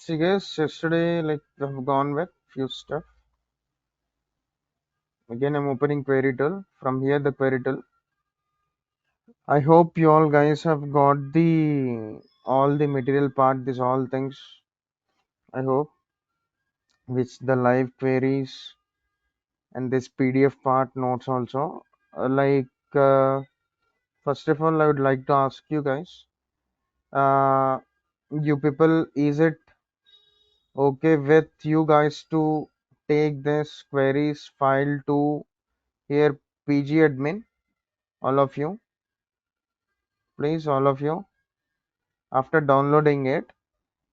See guys, yesterday I've gone with few stuff. Again I'm opening query tool. From here the query tool. I hope you all guys have got the all the material part, these all things. I hope which the live queries and this PDF part notes also. Uh, first of all I would like to ask you guys, uh you people, is it okay with you guys to take this queries file to here PG admin? All of you, please, all of you, after downloading it,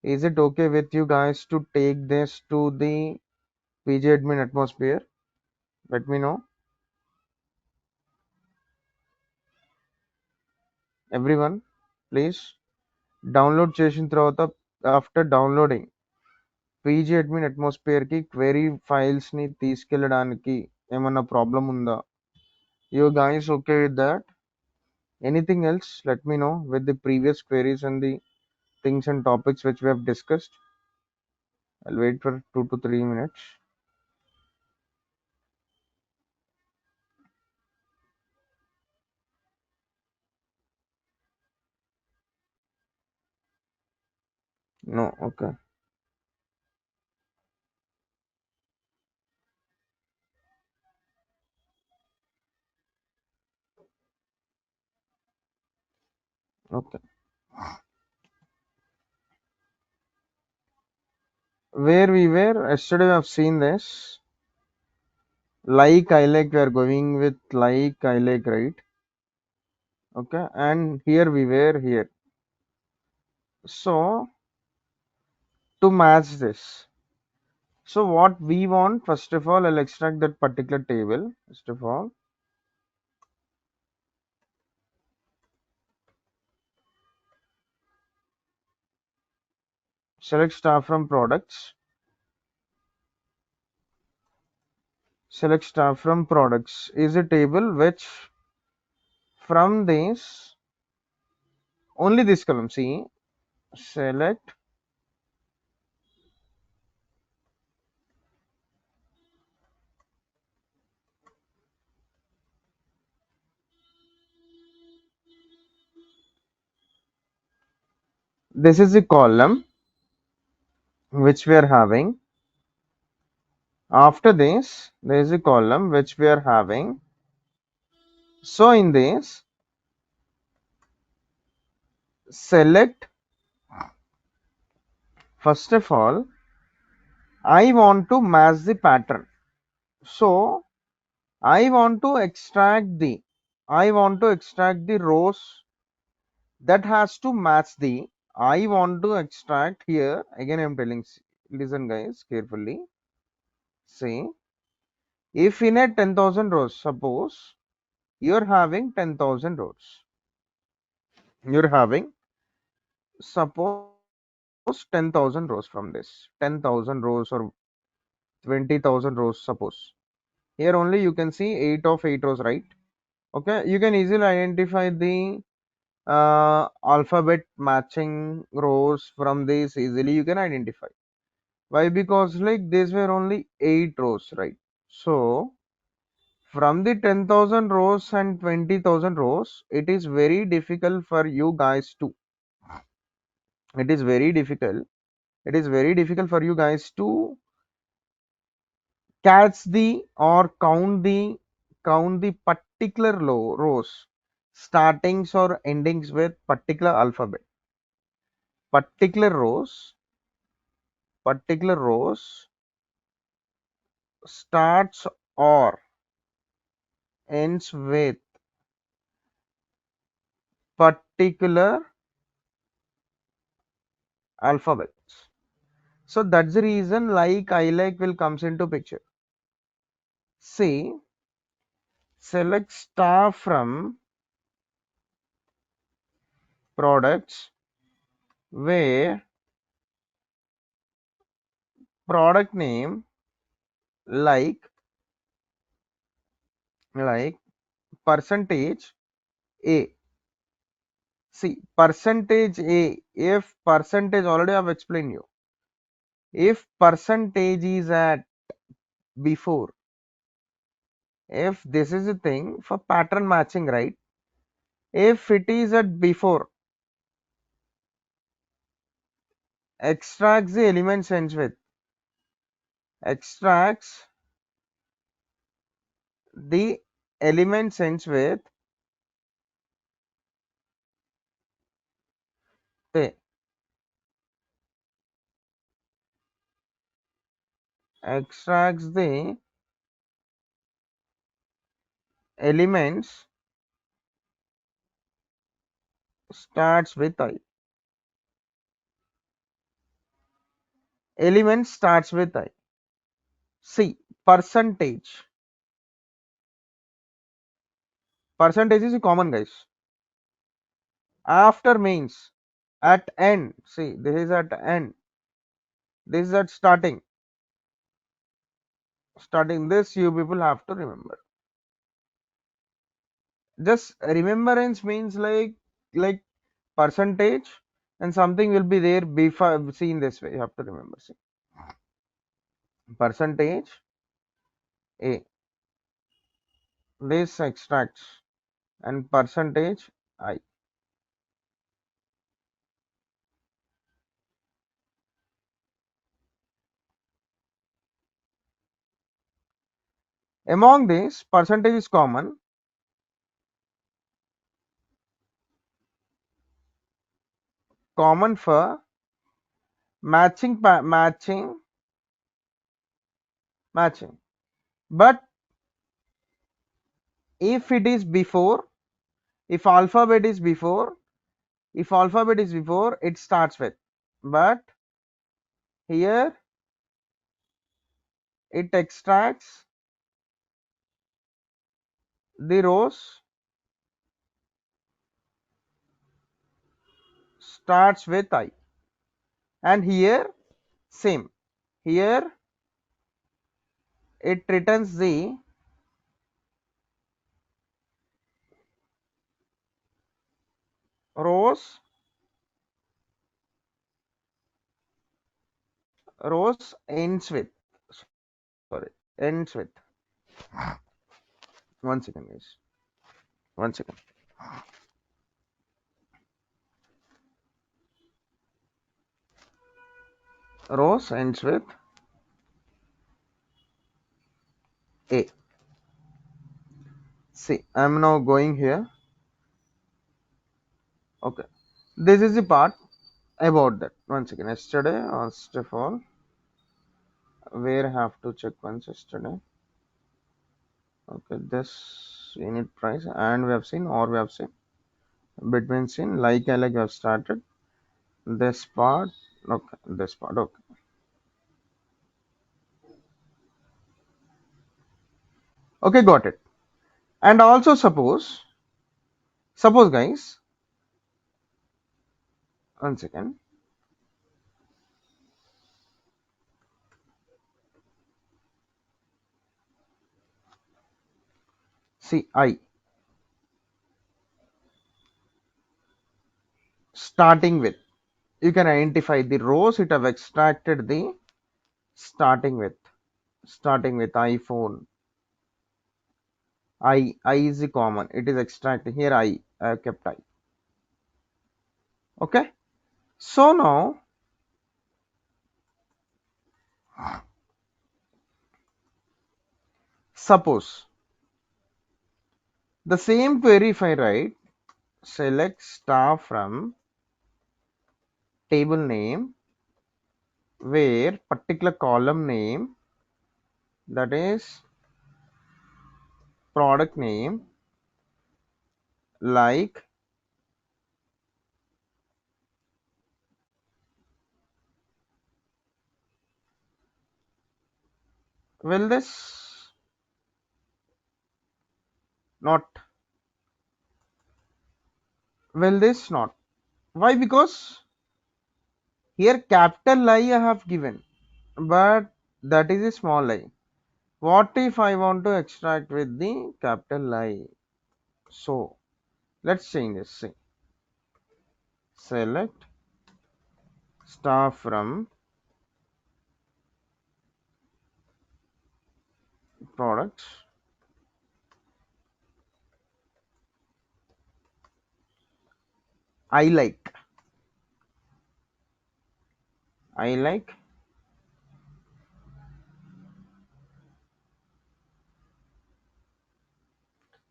is it okay with you guys to take this to the PG admin atmosphere? Let me know. Everyone, please download చేసిన తర్వాత after downloading PG admin atmosphere కి query files ని తీసుకెళ్ళడానికి ఏమన్నా problem ఉందా? You guys okay with that? Anything else? Let me know with the previous queries and the things and topics which we have discussed. I'll wait for 2 to 3 minutes. No, okay. Okay. Where we were yesterday, I've seen this. Like I like, we are going with like I like, right? Okay. And here we were here. So to match this. So what we want, first of all, I'll extract that particular table. First of all, select star from products. Select star from products is a table which from this only this column. See, select. This is the column which we are having. After this, there is a column which we are having. So in this, select, first of all, I want to match the pattern. So I want to extract the rows that has to match the, I want to extract here, again I'm telling, listen guys carefully. See, if in a 10,000 rows, suppose you're having 10,000 rows, you're having, suppose 10,000 rows from this, 10,000 rows or 20,000 rows, suppose. Here only you can see 8 of 8 rows, right? Okay, you can easily identify the alphabet matching rows from this, easily you can identify. Why? Because like these were only 8 rows, right? So from the 10,000 rows and 20,000 rows, it is very difficult for you guys to, it is very difficult, it is very difficult for you guys to catch the or count the particular rows startings or endings with particular alphabet. Particular rows starts or ends with particular alphabets. So that's the reason like I like will comes into picture. See, select star from products where product name like like percentage A. See, percentage A, if percentage already I've explained you. if percentage is at before, if this is a thing for pattern matching, right? If it is at before, extracts the element ends with, extracts the element ends with the, extracts the elements starts with I. Element starts with I. See, percentage. Percentage is common, guys. After means at end. See, this is at end. This is at starting. Starting this, you people have to remember. Just remembrance means like percentage and something will be there before. See, in this way, you have to remember. See, percentage A. This extracts and percentage I. Among these, percentage is common. Common for matching, matching. But if it is before, if alphabet is before, if alphabet is before, it starts with. But here it extracts the rows starts with I. And here same. Here it returns the rows, rows ends with, sorry, ends with. One second, guys. One second. Rows ends with A. See, I'm now going here. Okay. This is the part about that. One second. Yesterday, first of all, where I have to check once yesterday. Okay, this unit price, and we have seen, or we have seen between seen, like I like we have started this part. Okay, this part. Okay. Okay, got it. And also suppose guys, one second. See, I starting with, you can identify the rows it have extracted the starting with, starting with iPhone. I is the common, it is extracted here. I have kept I. Okay, so now suppose the same query, if I write select star from table name where particular column name, that is product name, like will this not, will this not, why? Because here capital I have given, but that is a small I. What if I want to extract with the capital I? So let's change this. See, select star from products. I like. I like.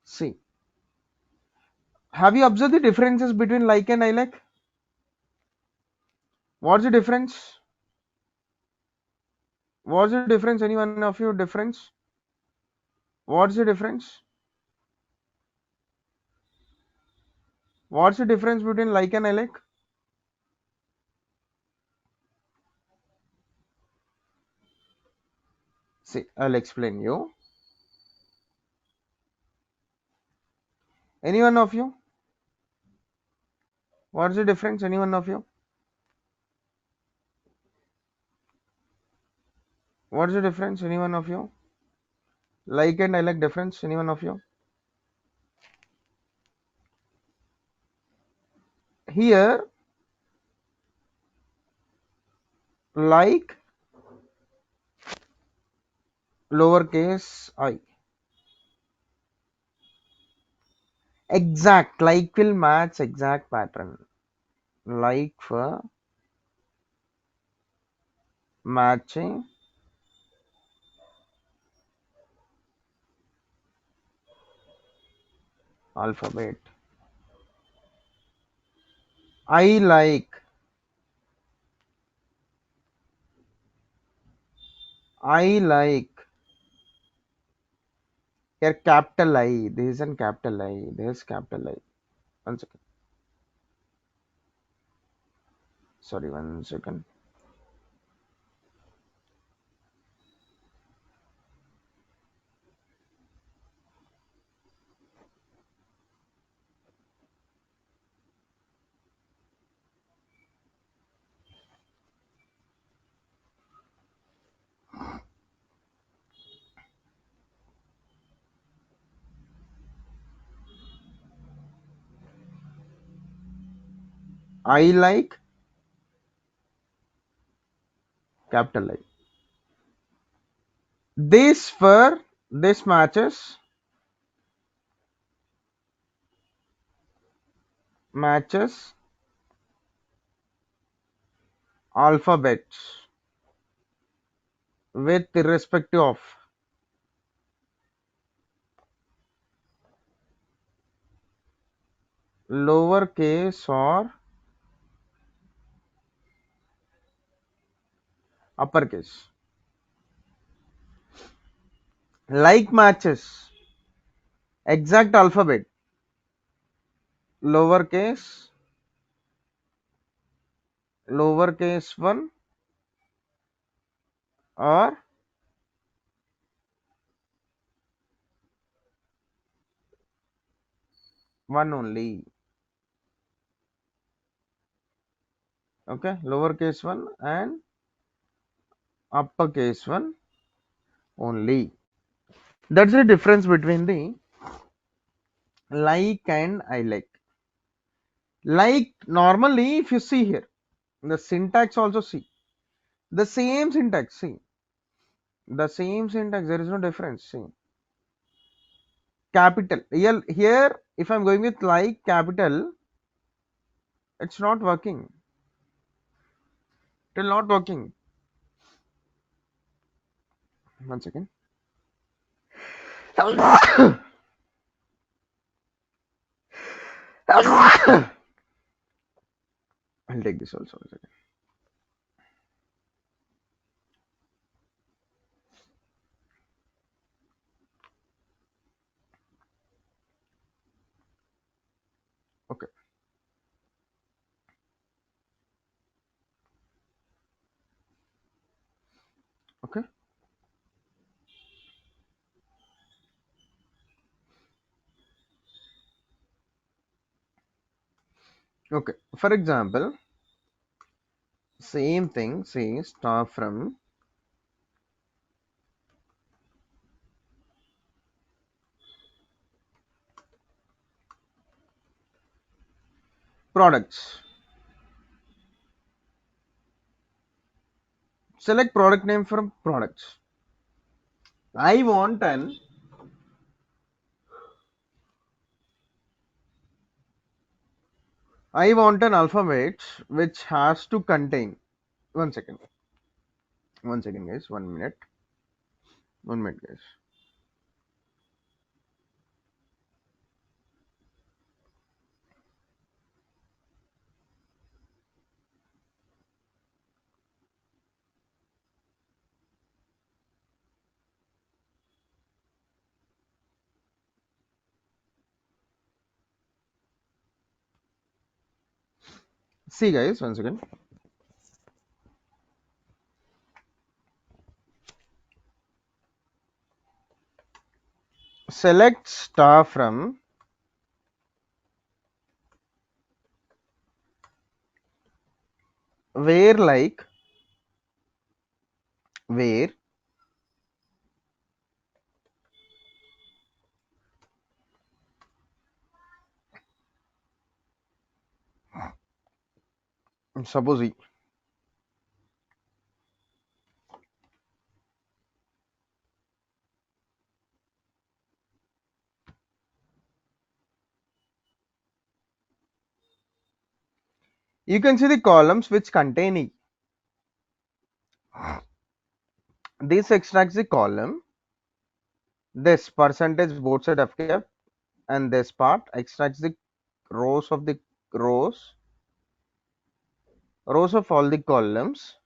See, have you observed the differences between like and I like? What's the difference? What's the difference? Any one of you difference? What's the difference? What's the difference between like and I like? See, I'll explain you. Any one of you? What's the difference? Any one of you? What's the difference? Any one of you? Like and I like difference? Any one of you? Here, like lowercase I. Exact. Like will match exact pattern. Like for matching alphabet. I like. I like. Here capital I. This is an capital I. This is capital I. One second. Sorry, one second. I like capital I. This for this matches alphabets with irrespective of lowercase or uppercase. Like matches exact alphabet lowercase, lowercase one or one only. Okay, lowercase one and uppercase one only. That's the difference between the like and I like. Like normally, if you see here, the syntax also see the same syntax. See the same syntax. There is no difference. See capital. Here, if I'm going with like capital, it's not working. It will not working. One second. I'll take this also. One second. Okay. Okay. Okay. For example, same thing. Say start from products. Select product name from products. I want an alphabet which has to contain. One second. One second, guys. 1 minute. 1 minute, guys. See, guys. One second. Select star from where, like, where suppose you can see the columns which contain E. This extracts the column. This percentage both side of cap and this part extracts the rows of the rows rows of all the columns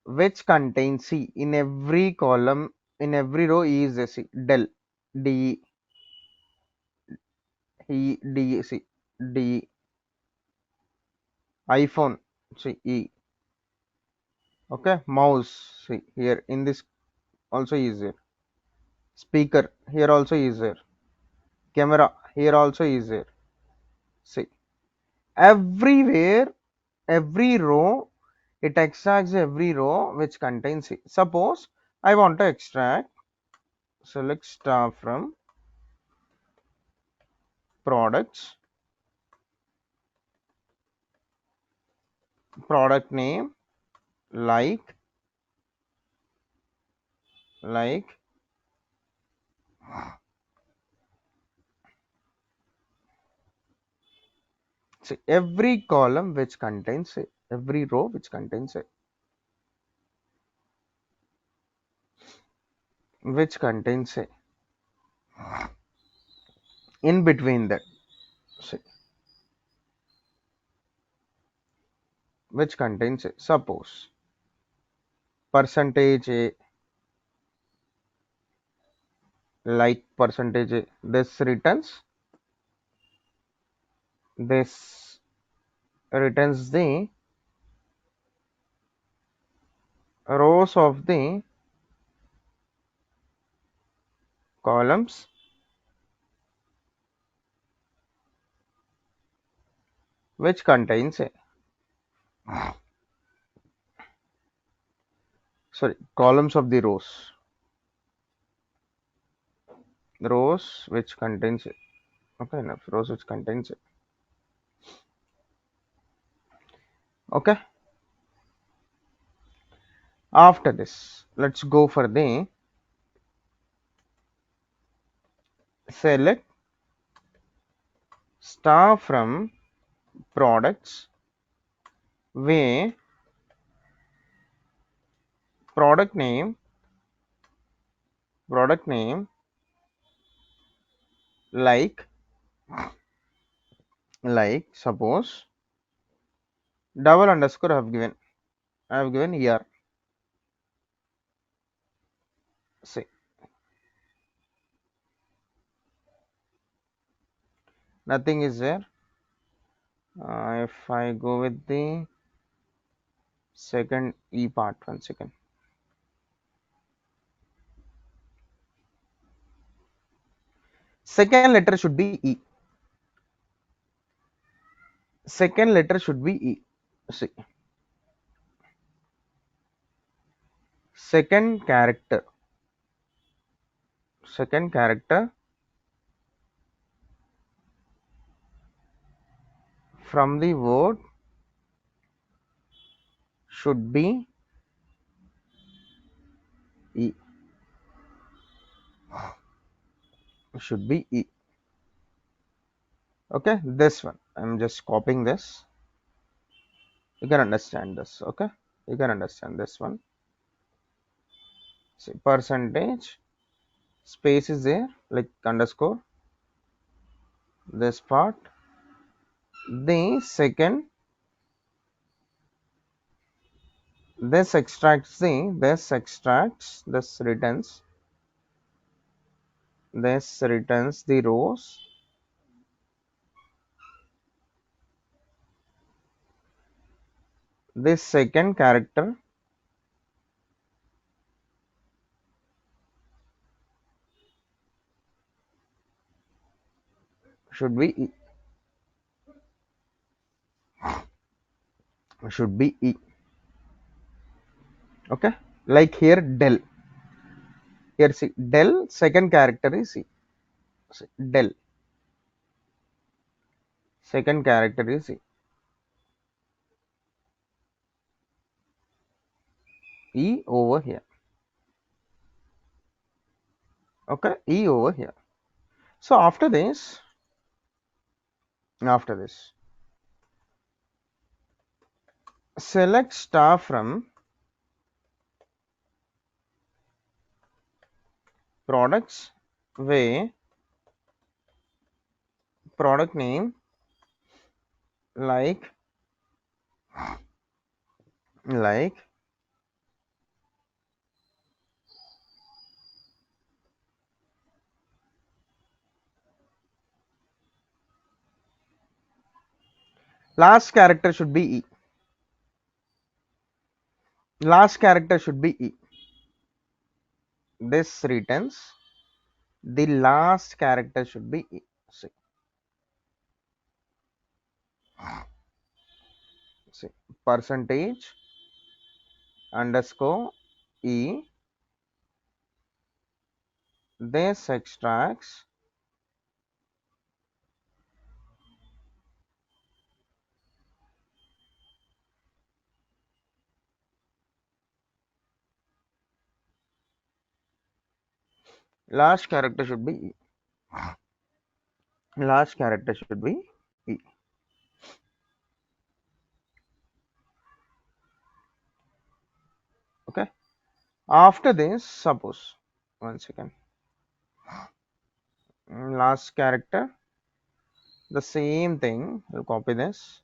which contain C. In every column, in every row E is a C. Del D E D C D iPhone C E. Okay, mouse C here in this also is there. Speaker here also is there. Camera here also is there. See, everywhere, every row, it extracts every row which contains C. Suppose I want to extract, select star from products, product name, like, like, see, every column which contains it, every row which contains it, which contains it, in between that, see, which contains it. Suppose percentage A, like percentage A, this returns the rows of the columns which contains a, sorry, columns of the rows which contains it. Okay, enough rows which contains it. Okay, after this let's go for the select star from products where product name, product name, like, like, suppose double underscore I have given here. See, nothing is there. If I go with the second E part, one second. Second letter should be E. Second letter should be E. See, second character, second character from the word should be E. should be E. Okay, this one. I'm just copying this. You can understand this. Okay, you can understand this one. See, percentage space is there, like underscore. This part. The second, this returns the rows. This second character should be E. Should be E. Okay, like here del. Here see del second character is E. See, del second character is E. E over here. Okay, E over here. So after this, select star from products where product name like last character should be E. Last character should be E. This returns the last character should be E. See, see percentage underscore E. This extracts last character should be E. Last character should be E. Okay. After this, suppose 1 second. Last character, the same thing. We'll copy this.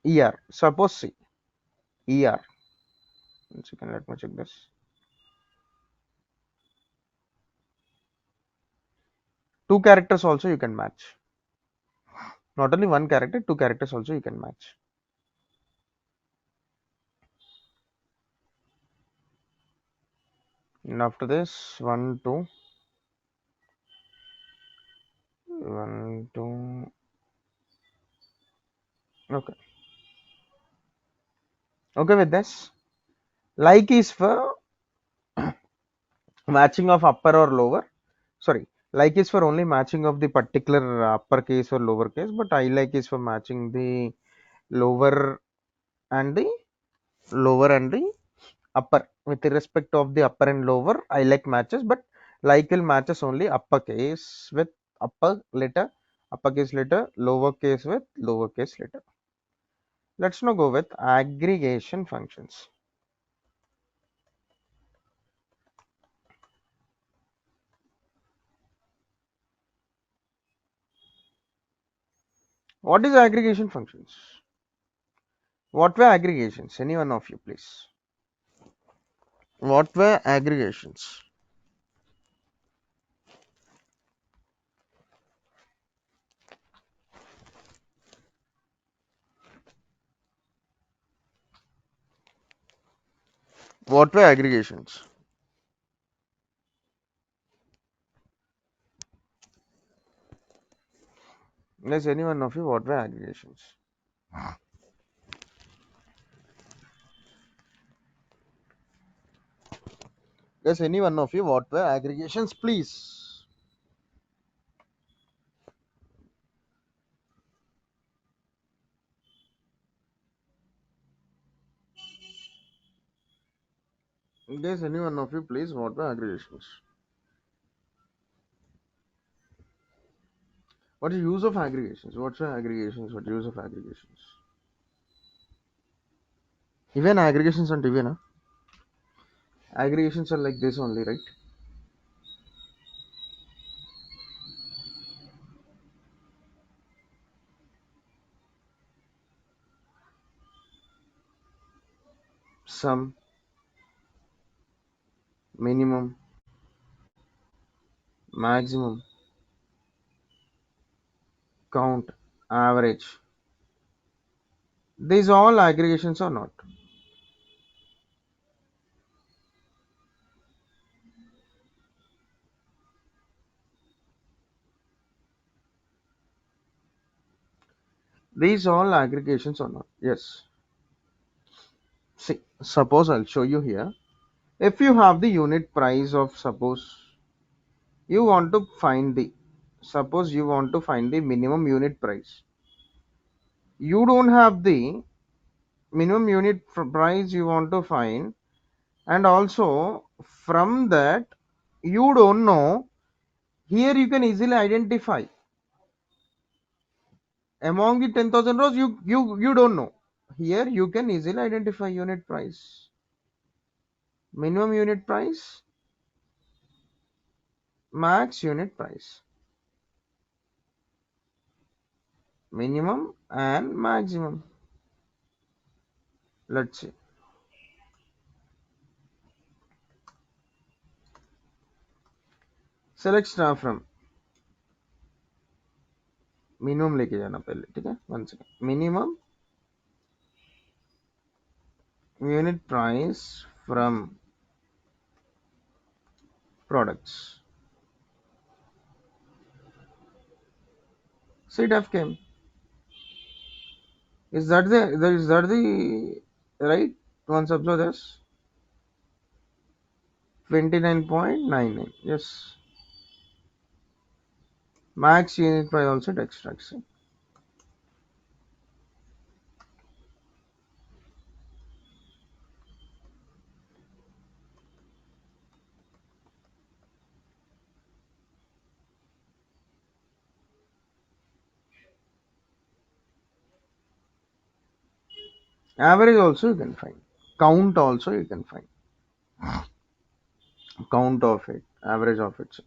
ER. Suppose C. ER. 1 second. Let me check this. Two characters also you can match. Not only one character, two characters also you can match. And after this, 1, 2, 1, 2. Okay. Okay with this. Like is for matching of upper or lower. Sorry. Like is for only matching of the particular uppercase or lowercase, but I like is for matching the lower and the lower and the upper with respect of the upper and lower. I like matches, but like will matches only uppercase with upper letter, uppercase letter, lowercase with lowercase letter. Let's now go with aggregation functions. What is aggregation functions? What were aggregations? Any one of you, please. What were aggregations? What were aggregations? Yes, any one of you, what were aggregations? Yes, any one of you, what were aggregations, please? Guys, any one of you, please, what the aggregations? What is use of aggregations? What's the aggregations? What use of aggregations? Even aggregations and even aggregations are like this only, right? Sum, minimum, maximum, count, average. These all aggregations or not? These all aggregations or not? Yes. See, suppose I'll show you here. If you have the unit price of, suppose you want to find the, suppose you want to find the minimum unit price. You don't have the minimum unit price you want to find, and also from that you don't know. Here you can easily identify among the 10,000 rows. You don't know. Here you can easily identify unit price, minimum unit price, max unit price, minimum and maximum. Let's see. Select star from minimum लेके जाना पहले, ठीक है, one second. Minimum unit price from products. So it have came. Is that the right? Once observe this 29.99. Yes. Max unit price also it extracts. Average also you can find. Count also you can find. Count of it. Average of it.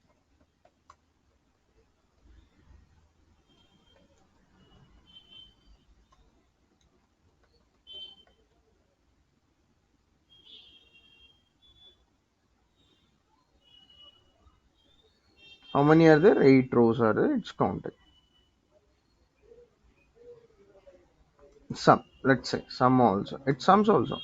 How many are there? 8 rows are there. It's counted. Sum. Let's say sum also. It sums also.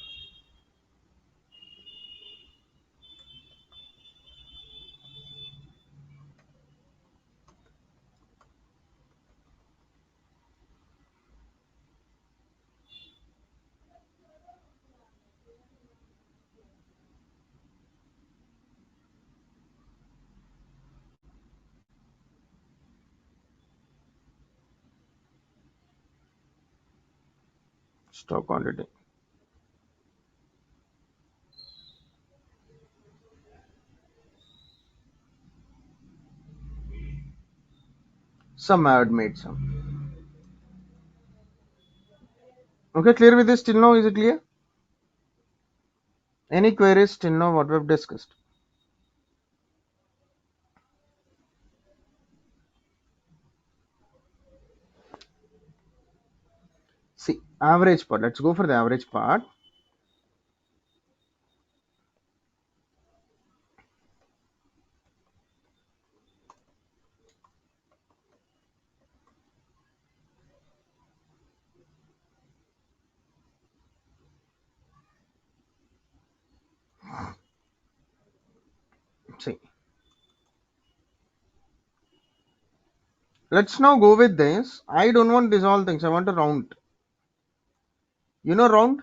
Stock quantity. Some I had made some. Okay, clear with this till now? Is it clear? Any queries till now what we've discussed? See, average part. Let's go for the average part. See, let's now go with this. I don't want these all things. I want a round. You know round?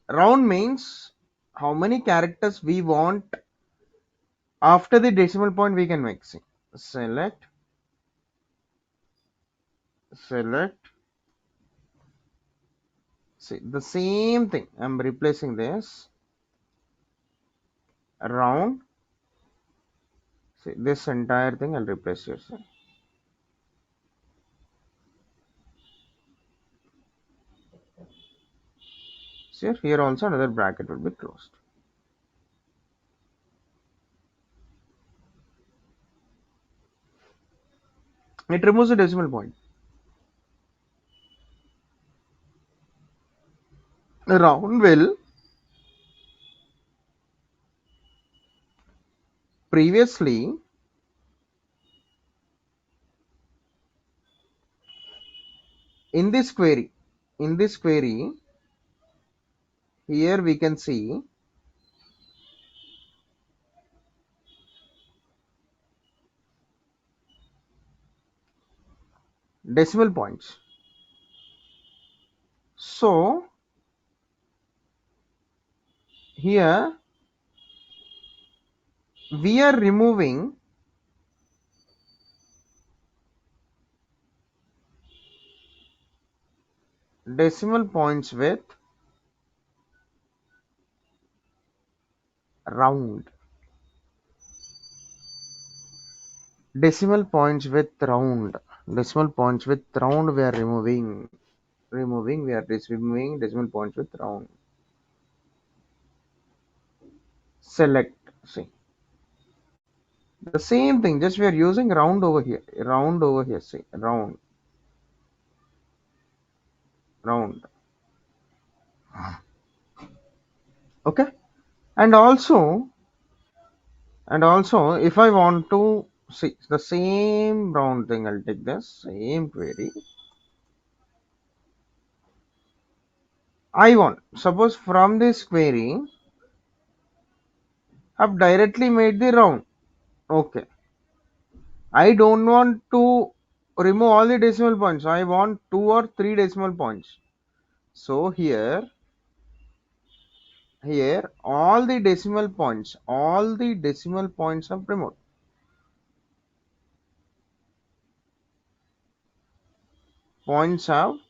Round means how many characters we want after the decimal point we can make. See, select, select, See, the same thing. I'm replacing this round. See, this entire thing I'll replace here. See, here also another bracket will be closed. It removes the decimal point. Round will previously in this query, in this query, here we can see decimal points. So here we are removing decimal points with round. Decimal points with round. Decimal points with round we are removing. We are removing decimal points with round. Select. See. The same thing, just we are using round over here. Round over here. See. Round. Round. Okay. And also if I want to see the same round thing, I'll take this same query. I want, suppose from this query I've directly made the round. Okay. I don't want to remove all the decimal points. I want 2 or 3 decimal points. So here all the decimal points are removed. Points have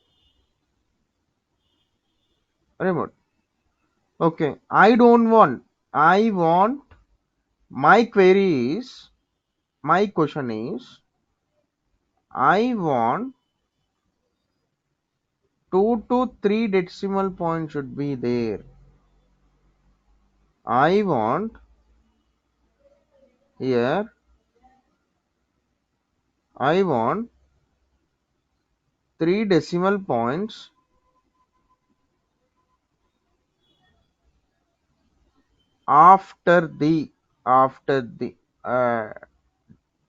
removed. Okay. I don't want. I want my query is my question is I want 2 to 3 decimal points should be there. I want here I want 3 decimal points after the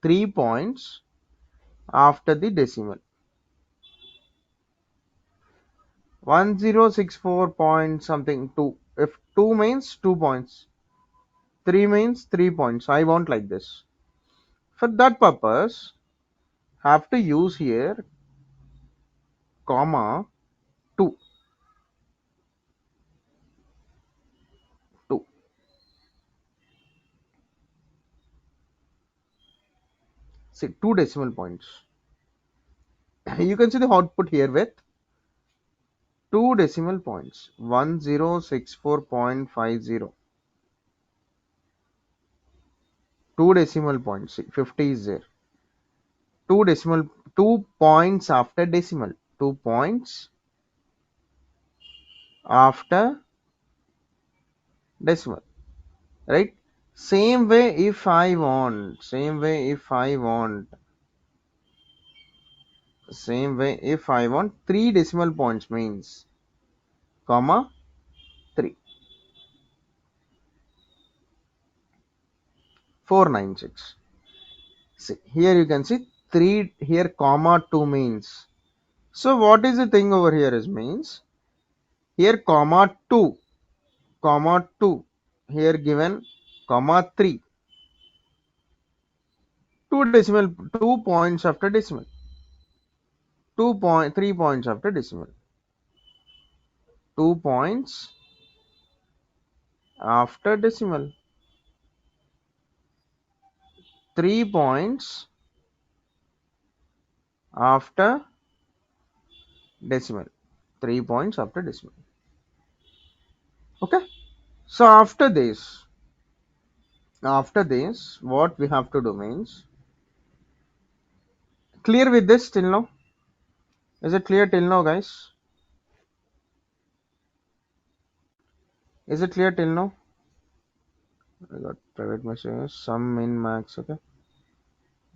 3 points after the decimal. 1064 point something 2. If 2 means 2 points, 3 means 3 points. I want like this. For that purpose, have to use here comma 2. 2. See, 2 decimal points. You can see the output here with 2 decimal points. 1064.50. 2 decimal points. See, 50 is there. 2 points after decimal. 2 points after decimal. Right? Same way if I want 3 decimal points means comma 3. 496. See, here you can see 3 here comma 2 means. So what is the thing over here is means here comma 2 here given comma 3, 2 points after decimal, 3 points after decimal, 2 points after decimal, 3 points after decimal. 3 points after decimal. Okay. So after this, what we have to do means clear with this till now. Is it clear till now, guys? Is it clear till now? I got private messages, some min max. Okay,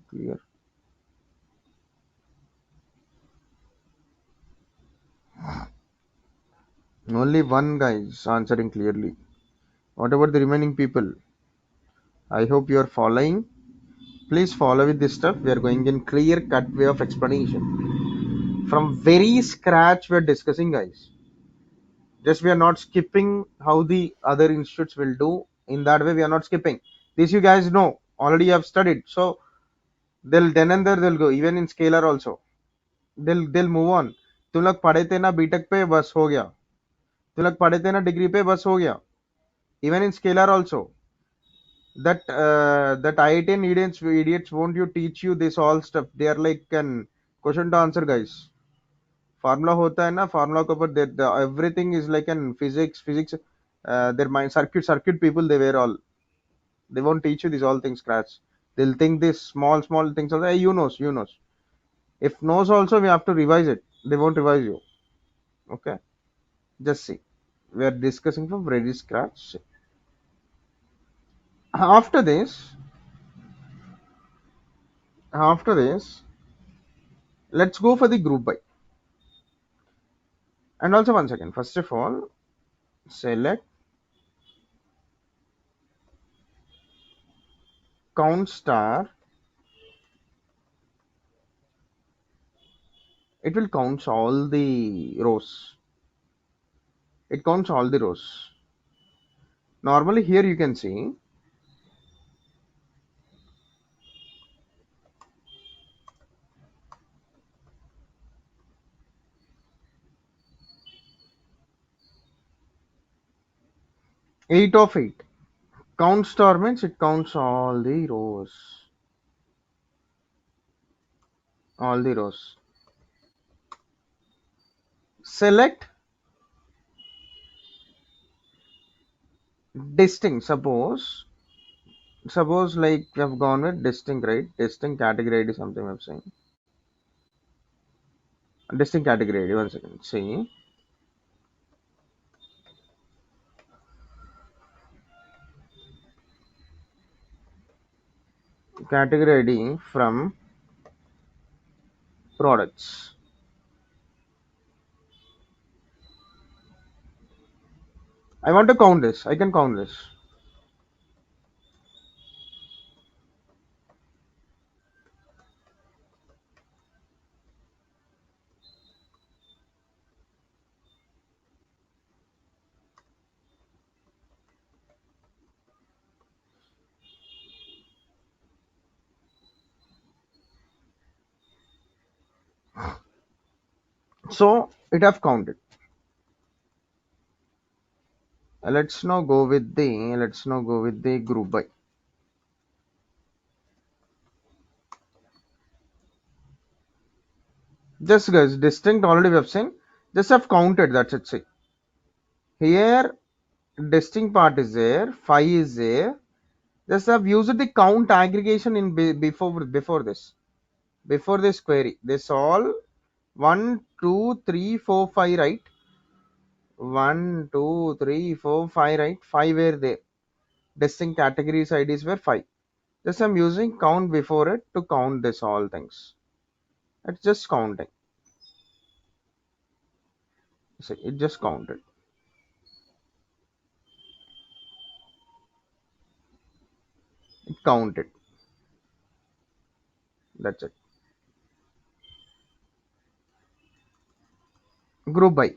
clear. Only one guy is answering clearly. What about the remaining people? I hope you are following. Please follow with this stuff. We are going in clear cut way of explanation. From very scratch, we are discussing, guys. Just we are not skipping how the other institutes will do. In that way, we are not skipping. This you guys know. Already you have studied. So they'll then and there they'll go. Even in scalar also. They'll move on. तुम लोग पढ़े थे ना BTech पे बस हो गया तुम लोग पढ़े थे ना डिग्री पे बस हो गया even in scalar also that IIT idiots won't you teach you this all stuff they are like an question to answer guys formula होता है ना फार्मूला के ऊपर everything is like an physics their mind circuit people they were all they won't teach you these all things scratch they'll think this small things also hey, you knows if knows also we have to revise it they won't revise you okay just see we are discussing from very scratch after this let's go for the group by and also one second first of all select count star it will count all the rows it counts all the rows normally here you can see 8 of 8 count star means it counts all the rows select distinct suppose like we have gone with distinct right distinct category ID something I'm saying distinct category ID one second see category ID from products I want to count this I can count this so it have counted let's now go with the group by just guys distinct already we have seen just have counted that's it see here distinct part is there 5 is there just have used the count aggregation in before this query this all 1 2 3 4 5 right 1 2 3 4 5 right 5 were there distinct categories IDs were 5 just I'm using count before it to count this all things it's just counting see it just counted it counted that's it group by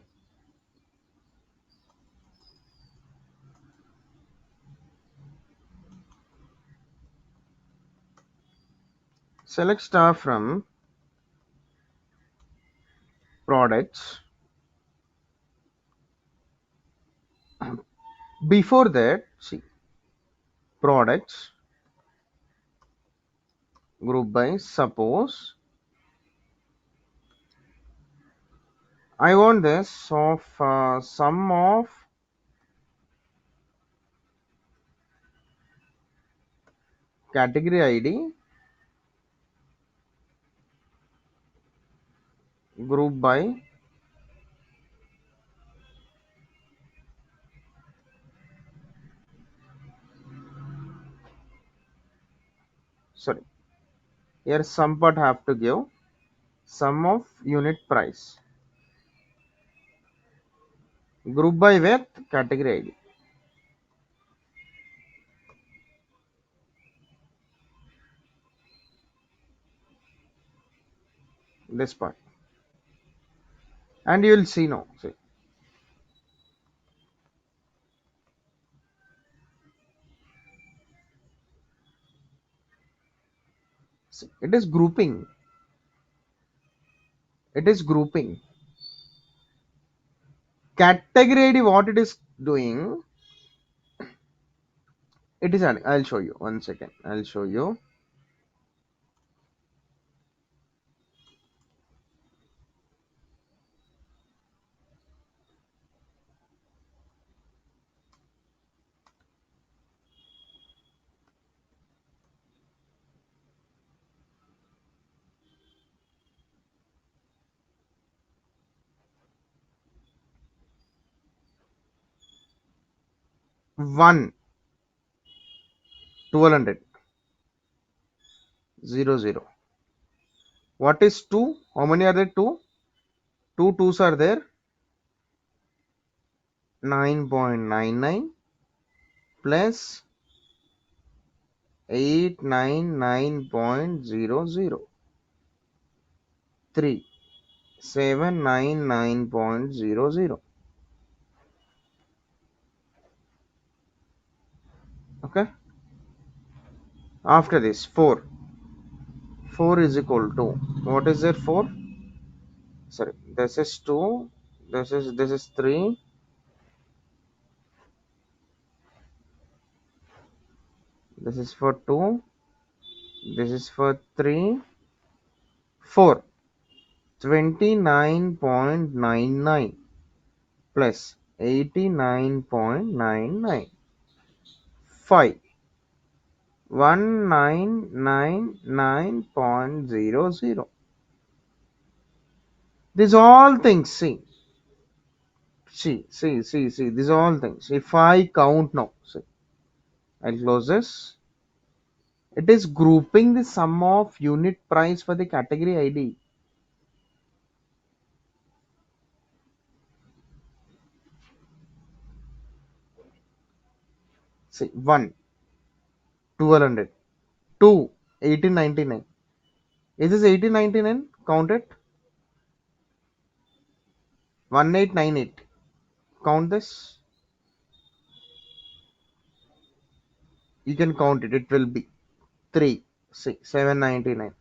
select star from products before that see products group by suppose I want this of sum of category ID group by sorry, here sum part have to give sum of unit price group by with category ID. This part, and you will see now. See, it is grouping. It is grouping. Category ID, what it is doing, it is adding. I'll show you. 1 second. I'll show you. One, 1200, 00. What is two? How many are there? Two. Two twos are there. 9.99 plus 899.00. 3, 799.00. Okay. After this, 4. 4 is equal to, what is there? 4. Sorry, this is 2. This is 3. This is for 2. This is for 3. 4. 29.99 plus 89.99. 5. 1999.00. These all things, see, these all things. If I count now, see, I'll close this. It is grouping the sum of unit price for the category ID. See, 1, 1200. 2, 1899. Is this 1899? Count it. 1898. Count this. You can count it. It will be 3, 6, 799.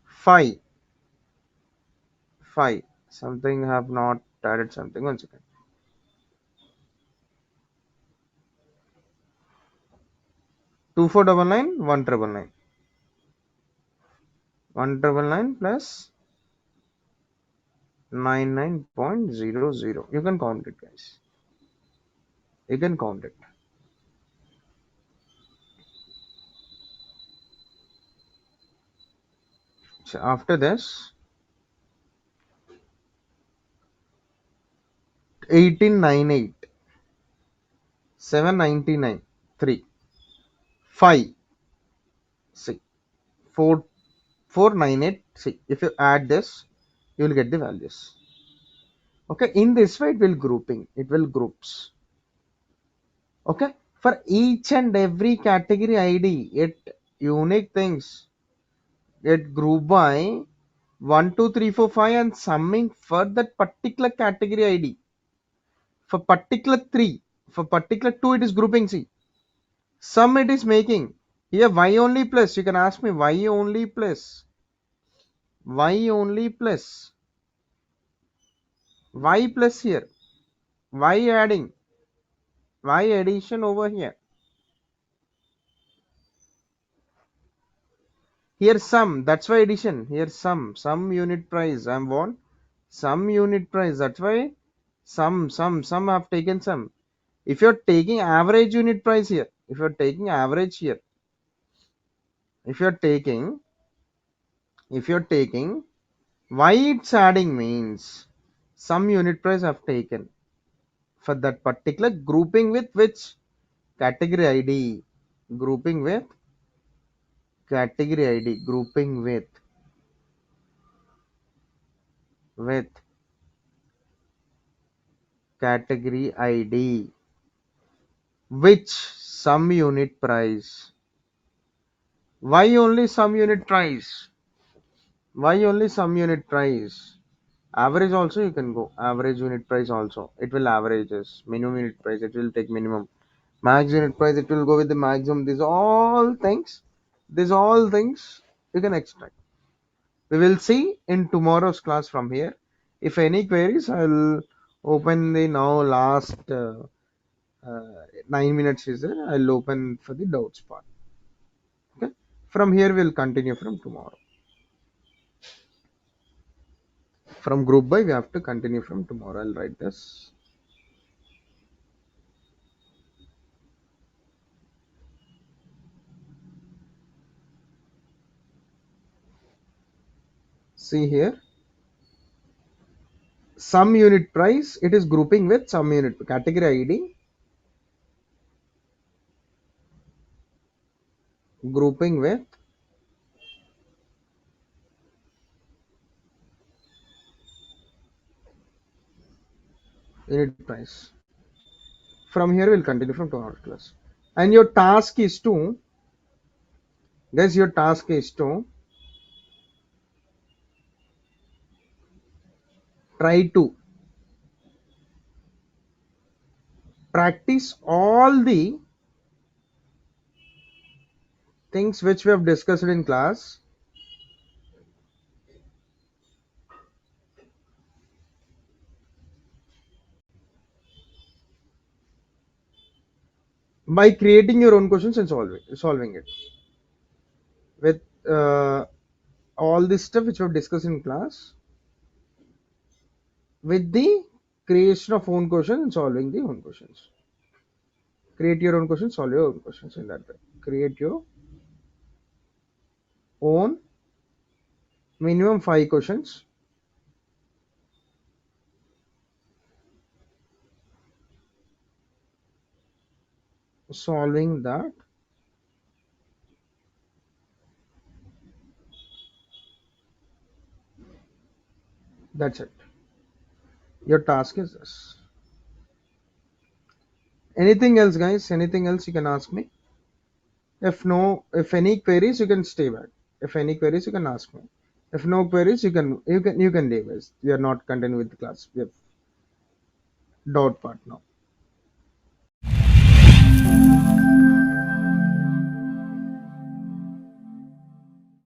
5, 5. Something have not added something. 1 second. 2499, 1999. 1999 plus 99.00. You can count it, guys. You can count it. So after this, 1898, 799, 3, 5, 6, 4, 498. See, if you add this, you will get the values. Okay, in this way, it will grouping. It will groups. Okay, for each and every category ID, it unique things get grouped by 1, 2, 3, 4, 5 and summing for that particular category ID. For particular 3, for particular 2, it is grouping. See, sum it is making. Here y only plus. You can ask me y only plus. Y only plus. Y plus here. Y adding. Y addition over here. Here sum. That's why addition. Here sum. Sum unit price. I want Some unit price. That's why some have taken some. If you're taking average unit price here, if you're taking average here, if you're taking, if you're taking, why it's adding means some unit price have taken for that particular grouping with which category ID, grouping with category ID, grouping with category ID, which some unit price. Why only some unit price? Why only some unit price? Average also you can go. Average unit price also. It will averages. Minimum unit price, it will take minimum. Max unit price, it will go with the maximum. These all things. These all things you can extract. We will see in tomorrow's class from here. If any queries, I'll open the now last 9 minutes is there. I'll open for the doubts part. Okay. From here, we'll continue from tomorrow. From group by, we have to continue from tomorrow. I'll write this. See here. Some unit price, it is grouping with some unit category ID, grouping with unit price. From here, we'll continue from tomorrow class. And your task is to, guys, your task is to try to practice all the things which we have discussed in class by creating your own questions and solving it with all this stuff which we have discussed in class with the creation of own questions and solving the own questions. Create your own questions, solve your own questions in that way. Create your own minimum 5 questions, solving that. That's it. Your task is this. Anything else, guys? Anything else you can ask me? If no, if any queries, you can stay back. If any queries, you can ask me. If no queries, you can leave us. We are not continuing with the class. We have doubt part now.